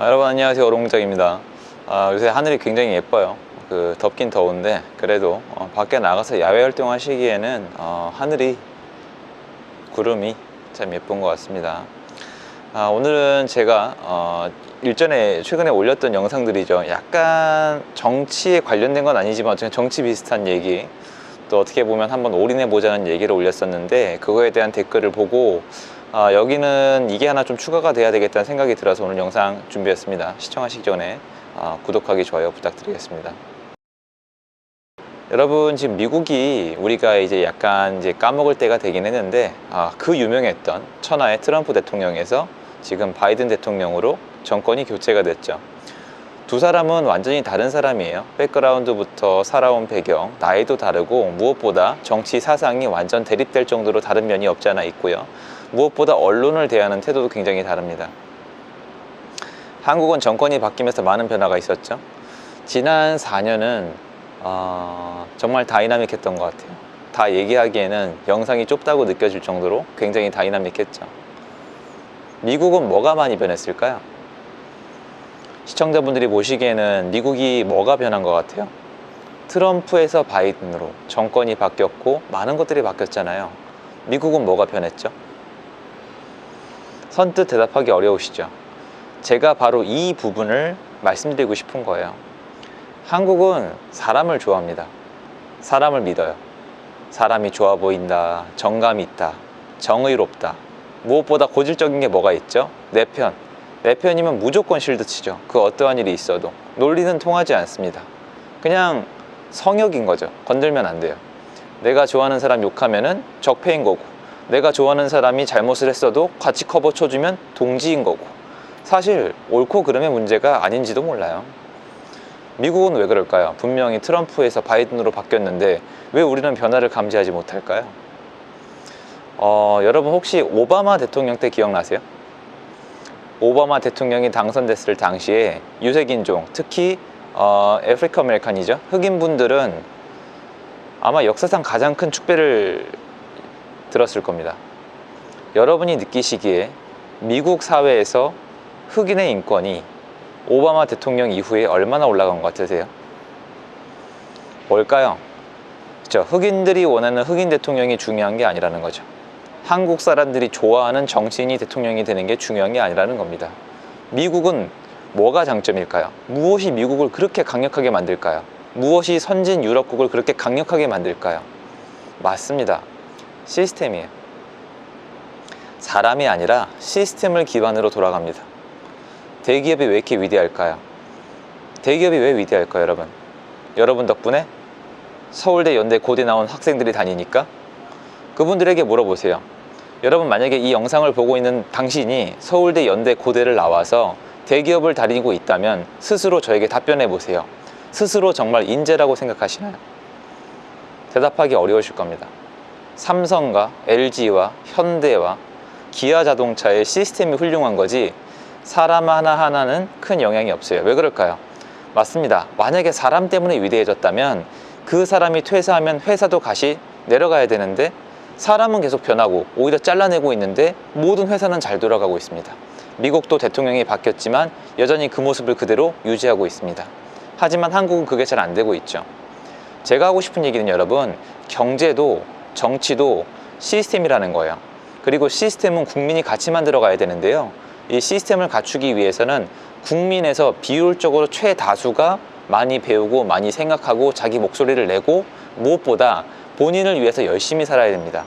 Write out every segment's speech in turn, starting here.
여러분 안녕하세요. 오롱장입니다. 요새 하늘이 굉장히 예뻐요. 덥긴 더운데 그래도 밖에 나가서 야외 활동하시기에는 하늘이 구름이 참 예쁜 것 같습니다. 오늘은 제가 최근에 올렸던 영상들이죠. 약간 정치에 관련된 건 아니지만 어쨌든 정치 비슷한 얘기, 또 어떻게 보면 한번 올인해 보자는 얘기를 올렸었는데, 그거에 대한 댓글을 보고 여기는 이게 하나 좀 추가가 돼야 되겠다는 생각이 들어서 오늘 영상 준비했습니다. 시청하시기 전에 구독하기, 좋아요 부탁드리겠습니다. 여러분, 지금 미국이 우리가 이제 약간 까먹을 때가 되긴 했는데, 그 유명했던 천하의 트럼프 대통령에서 지금 바이든 대통령으로 정권이 교체가 됐죠. 두 사람은 완전히 다른 사람이에요. 백그라운드부터 살아온 배경, 나이도 다르고, 무엇보다 정치 사상이 완전 대립될 정도로 다른 면이 없지 않아 있고요. 무엇보다 언론을 대하는 태도도 굉장히 다릅니다. 한국은 정권이 바뀌면서 많은 변화가 있었죠. 지난 4년은 정말 다이나믹했던 것 같아요. 다 얘기하기에는 영상이 좁다고 느껴질 정도로 굉장히 다이나믹했죠. 미국은 뭐가 많이 변했을까요? 시청자분들이 보시기에는 미국이 뭐가 변한 것 같아요? 트럼프에서 바이든으로 정권이 바뀌었고 많은 것들이 바뀌었잖아요. 미국은 뭐가 변했죠? 선뜻 대답하기 어려우시죠? 제가 바로 이 부분을 말씀드리고 싶은 거예요. 한국은 사람을 좋아합니다. 사람을 믿어요. 사람이 좋아 보인다, 정감이 있다, 정의롭다. 무엇보다 고질적인 게 뭐가 있죠? 내 편. 내 편이면 무조건 실드 치죠. 그 어떠한 일이 있어도. 논리는 통하지 않습니다. 그냥 성역인 거죠. 건들면 안 돼요. 내가 좋아하는 사람 욕하면은 적폐인 거고, 내가 좋아하는 사람이 잘못을 했어도 같이 커버 쳐주면 동지인 거고, 사실 옳고 그름의 문제가 아닌지도 몰라요. 미국은 왜 그럴까요? 분명히 트럼프에서 바이든으로 바뀌었는데 왜 우리는 변화를 감지하지 못할까요? 여러분 혹시 오바마 대통령 때 기억나세요? 오바마 대통령이 당선됐을 당시에 유색인종, 특히 아프리카 아메리칸이죠. 흑인분들은 아마 역사상 가장 큰 축배를 들었을 겁니다. 여러분이 느끼시기에 미국 사회에서 흑인의 인권이 오바마 대통령 이후에 얼마나 올라간 것 같으세요? 뭘까요? 그렇죠. 흑인들이 원하는 흑인 대통령이 중요한 게 아니라는 거죠. 한국 사람들이 좋아하는 정치인이 대통령이 되는 게 중요한 게 아니라는 겁니다. 미국은 뭐가 장점일까요? 무엇이 미국을 그렇게 강력하게 만들까요? 무엇이 선진 유럽국을 그렇게 강력하게 만들까요? 맞습니다. 시스템이에요. 사람이 아니라 시스템을 기반으로 돌아갑니다. 대기업이 왜 이렇게 위대할까요? 대기업이 왜 위대할까요, 여러분? 여러분 덕분에 서울대, 연대, 고대 나온 학생들이 다니니까? 그분들에게 물어보세요. 여러분, 만약에 이 영상을 보고 있는 당신이 서울대, 연대, 고대를 나와서 대기업을 다니고 있다면 스스로 저에게 답변해 보세요. 스스로 정말 인재라고 생각하시나요? 대답하기 어려우실 겁니다. 삼성과 LG와 현대와 기아자동차의 시스템이 훌륭한 거지 사람 하나하나는 큰 영향이 없어요. 왜 그럴까요? 맞습니다. 만약에 사람 때문에 위대해졌다면 그 사람이 퇴사하면 회사도 다시 내려가야 되는데, 사람은 계속 변하고 오히려 잘라내고 있는데 모든 회사는 잘 돌아가고 있습니다. 미국도 대통령이 바뀌었지만 여전히 그 모습을 그대로 유지하고 있습니다. 하지만 한국은 그게 잘 안 되고 있죠. 제가 하고 싶은 얘기는 여러분, 경제도 정치도 시스템이라는 거예요. 그리고 시스템은 국민이 같이 만들어 가야 되는데요. 이 시스템을 갖추기 위해서는 국민에서 비율적으로 최다수가 많이 배우고 많이 생각하고 자기 목소리를 내고, 무엇보다 본인을 위해서 열심히 살아야 됩니다.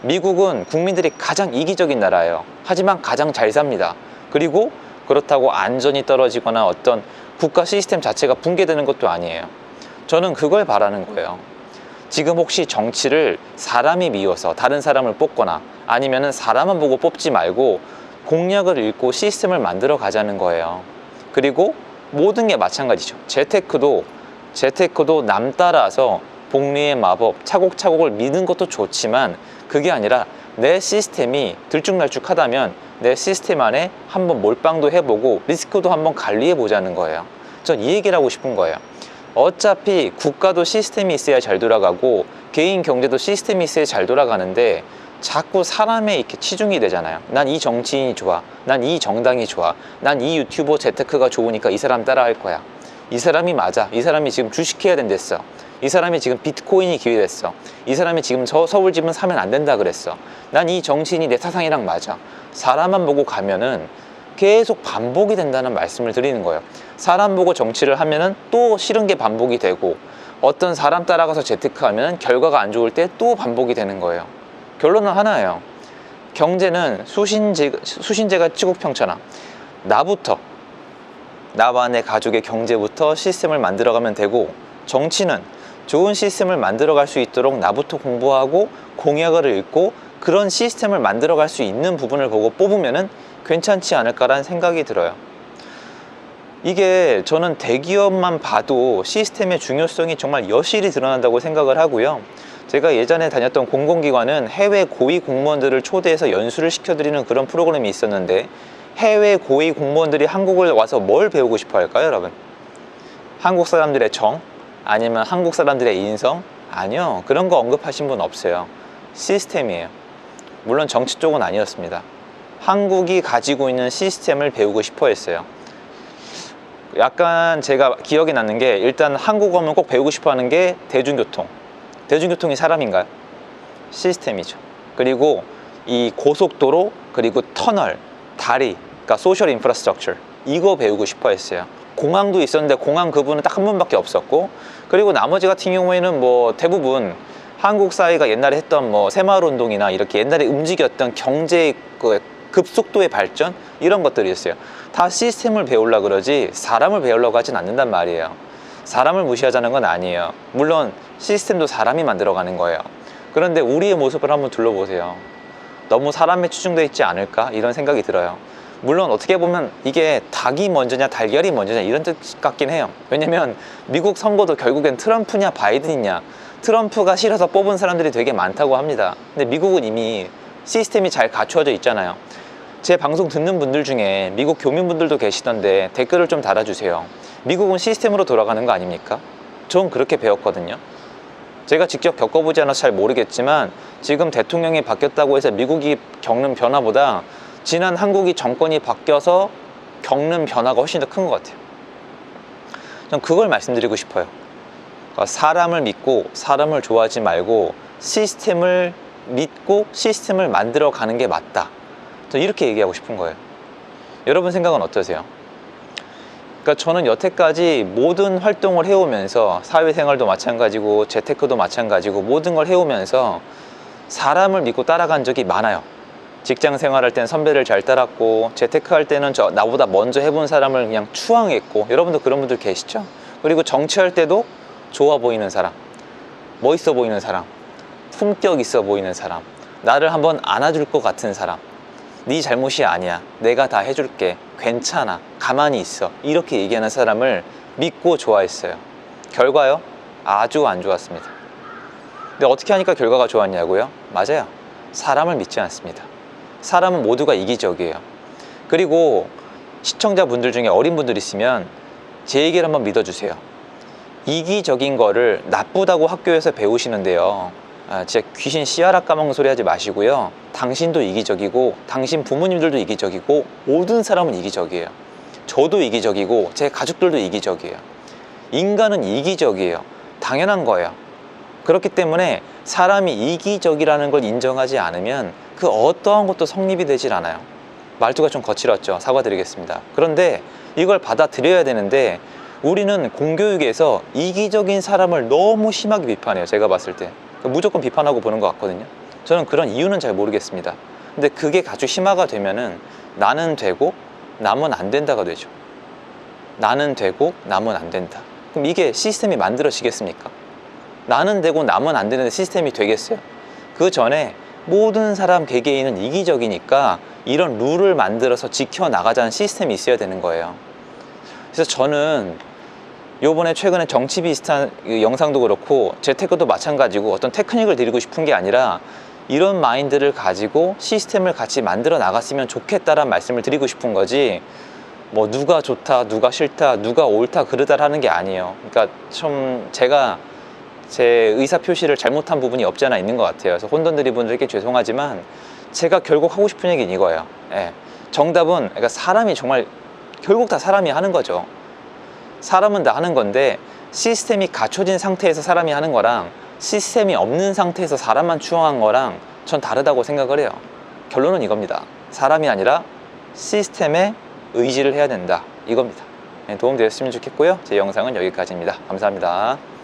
미국은 국민들이 가장 이기적인 나라예요. 하지만 가장 잘 삽니다. 그리고 그렇다고 안전이 떨어지거나 어떤 국가 시스템 자체가 붕괴되는 것도 아니에요. 저는 그걸 바라는 거예요. 지금 혹시 정치를 사람이 미워서 다른 사람을 뽑거나 아니면은 사람만 보고 뽑지 말고 공약을 읽고 시스템을 만들어 가자는 거예요. 그리고 모든 게 마찬가지죠. 재테크도 남 따라서 복리의 마법, 차곡차곡을 미는 것도 좋지만, 그게 아니라 내 시스템이 들쭉날쭉하다면 내 시스템 안에 한번 몰빵도 해보고 리스크도 한번 관리해 보자는 거예요. 전 이 얘기를 하고 싶은 거예요. 어차피 국가도 시스템이 있어야 잘 돌아가고 개인 경제도 시스템이 있어야 잘 돌아가는데, 자꾸 사람에 이렇게 치중이 되잖아요. 난 이 정치인이 좋아, 난 이 정당이 좋아, 난 이 유튜버 재테크가 좋으니까 이 사람 따라 할 거야, 이 사람이 맞아, 이 사람이 지금 주식해야 된댔어, 이 사람이 지금 비트코인이 기회됐어, 이 사람이 지금 서울 집은 사면 안 된다 그랬어, 난 이 정치인이 내 사상이랑 맞아. 사람만 보고 가면은 계속 반복이 된다는 말씀을 드리는 거예요. 사람 보고 정치를 하면은 또 싫은 게 반복이 되고, 어떤 사람 따라가서 재테크하면 결과가 안 좋을 때 또 반복이 되는 거예요. 결론은 하나예요. 경제는 수신제가 치국평천하. 나부터, 나와 내 가족의 경제부터 시스템을 만들어가면 되고, 정치는 좋은 시스템을 만들어갈 수 있도록 나부터 공부하고 공약을 읽고 그런 시스템을 만들어갈 수 있는 부분을 보고 뽑으면은 괜찮지 않을까라는 생각이 들어요. 이게 저는 대기업만 봐도 시스템의 중요성이 정말 여실히 드러난다고 생각을 하고요. 제가 예전에 다녔던 공공기관은 해외 고위 공무원들을 초대해서 연수를 시켜드리는 그런 프로그램이 있었는데, 해외 고위 공무원들이 한국을 와서 뭘 배우고 싶어 할까요, 여러분? 한국 사람들의 정? 아니면 한국 사람들의 인성? 아니요, 그런 거 언급하신 분 없어요. 시스템이에요. 물론 정치 쪽은 아니었습니다. 한국이 가지고 있는 시스템을 배우고 싶어 했어요. 약간 제가 기억이 나는 게, 일단 한국어 하면 꼭 배우고 싶어 하는 게 대중교통. 대중교통이 사람인가요? 시스템이죠. 그리고 이 고속도로, 그리고 터널, 다리, 그러니까 소셜 인프라스트럭처, 이거 배우고 싶어 했어요. 공항도 있었는데 공항 그분은 딱 한 번밖에 없었고, 그리고 나머지 같은 경우에는 뭐 대부분 한국 사회가 옛날에 했던 뭐 새마을운동이나 이렇게 옛날에 움직였던 경제 그 급속도의 발전, 이런 것들이었어요. 다 시스템을 배우려고 그러지 사람을 배우려고 하진 않는단 말이에요. 사람을 무시하자는 건 아니에요. 물론 시스템도 사람이 만들어가는 거예요. 그런데 우리의 모습을 한번 둘러보세요. 너무 사람에 치중되어 있지 않을까, 이런 생각이 들어요. 물론 어떻게 보면 이게 닭이 먼저냐 달걀이 먼저냐 이런 뜻 같긴 해요. 왜냐면 미국 선거도 결국엔 트럼프냐 바이든이냐, 트럼프가 싫어서 뽑은 사람들이 되게 많다고 합니다. 근데 미국은 이미 시스템이 잘 갖추어져 있잖아요. 제 방송 듣는 분들 중에 미국 교민분들도 계시던데 댓글을 좀 달아주세요. 미국은 시스템으로 돌아가는 거 아닙니까? 전 그렇게 배웠거든요. 제가 직접 겪어보지 않아서 잘 모르겠지만, 지금 대통령이 바뀌었다고 해서 미국이 겪는 변화보다 지난 한국이 정권이 바뀌어서 겪는 변화가 훨씬 더 큰 것 같아요. 전 그걸 말씀드리고 싶어요. 그러니까 사람을 믿고 사람을 좋아하지 말고 시스템을 믿고 시스템을 만들어 가는 게 맞다. 저 이렇게 얘기하고 싶은 거예요. 여러분 생각은 어떠세요? 그러니까 저는 여태까지 모든 활동을 해오면서, 사회생활도 마찬가지고 재테크도 마찬가지고 모든 걸 해오면서 사람을 믿고 따라간 적이 많아요. 직장 생활할 땐 선배를 잘 따랐고, 재테크 할 때는 나보다 먼저 해본 사람을 그냥 추앙했고, 여러분도 그런 분들 계시죠? 그리고 정치할 때도 좋아 보이는 사람, 멋있어 보이는 사람, 품격 있어 보이는 사람, 나를 한번 안아줄 것 같은 사람, 네 잘못이 아니야, 내가 다 해줄게, 괜찮아, 가만히 있어, 이렇게 얘기하는 사람을 믿고 좋아했어요. 결과요? 아주 안 좋았습니다. 근데 어떻게 하니까 결과가 좋았냐고요? 맞아요. 사람을 믿지 않습니다. 사람은 모두가 이기적이에요. 그리고 시청자분들 중에 어린 분들 있으면 제 얘기를 한번 믿어주세요. 이기적인 거를 나쁘다고 학교에서 배우시는데요, 진짜 귀신 씨알아 까먹는 소리 하지 마시고요. 당신도 이기적이고 당신 부모님들도 이기적이고 모든 사람은 이기적이에요. 저도 이기적이고 제 가족들도 이기적이에요. 인간은 이기적이에요. 당연한 거예요. 그렇기 때문에 사람이 이기적이라는 걸 인정하지 않으면 그 어떠한 것도 성립이 되질 않아요. 말투가 좀 거칠었죠. 사과드리겠습니다. 그런데 이걸 받아들여야 되는데, 우리는 공교육에서 이기적인 사람을 너무 심하게 비판해요. 제가 봤을 때 무조건 비판하고 보는 것 같거든요. 저는 그런 이유는 잘 모르겠습니다. 근데 그게 아주 심화가 되면은 나는 되고 남은 안 된다가 되죠. 나는 되고 남은 안 된다. 그럼 이게 시스템이 만들어지겠습니까? 나는 되고 남은 안 되는데 시스템이 되겠어요? 그 전에 모든 사람 개개인은 이기적이니까 이런 룰을 만들어서 지켜나가자는 시스템이 있어야 되는 거예요. 그래서 저는 요번에 최근에 정치 비슷한 영상도 그렇고 재테크도 마찬가지고 어떤 테크닉을 드리고 싶은 게 아니라, 이런 마인드를 가지고 시스템을 같이 만들어 나갔으면 좋겠다라는 말씀을 드리고 싶은 거지, 뭐 누가 좋다 누가 싫다 누가 옳다 그르다 하는 게 아니에요. 그러니까 좀 제가 제 의사 표시를 잘못한 부분이 없지 않아 있는 것 같아요. 그래서 혼돈들이 분들께 죄송하지만 제가 결국 하고 싶은 얘기는 이거예요. 예. 정답은 그러니까 사람이 정말 결국 다 사람이 하는 거죠. 사람은 다 하는 건데 시스템이 갖춰진 상태에서 사람이 하는 거랑 시스템이 없는 상태에서 사람만 추앙한 거랑 전 다르다고 생각을 해요. 결론은 이겁니다. 사람이 아니라 시스템에 의지를 해야 된다 이겁니다. 도움되었으면 좋겠고요. 제 영상은 여기까지입니다. 감사합니다.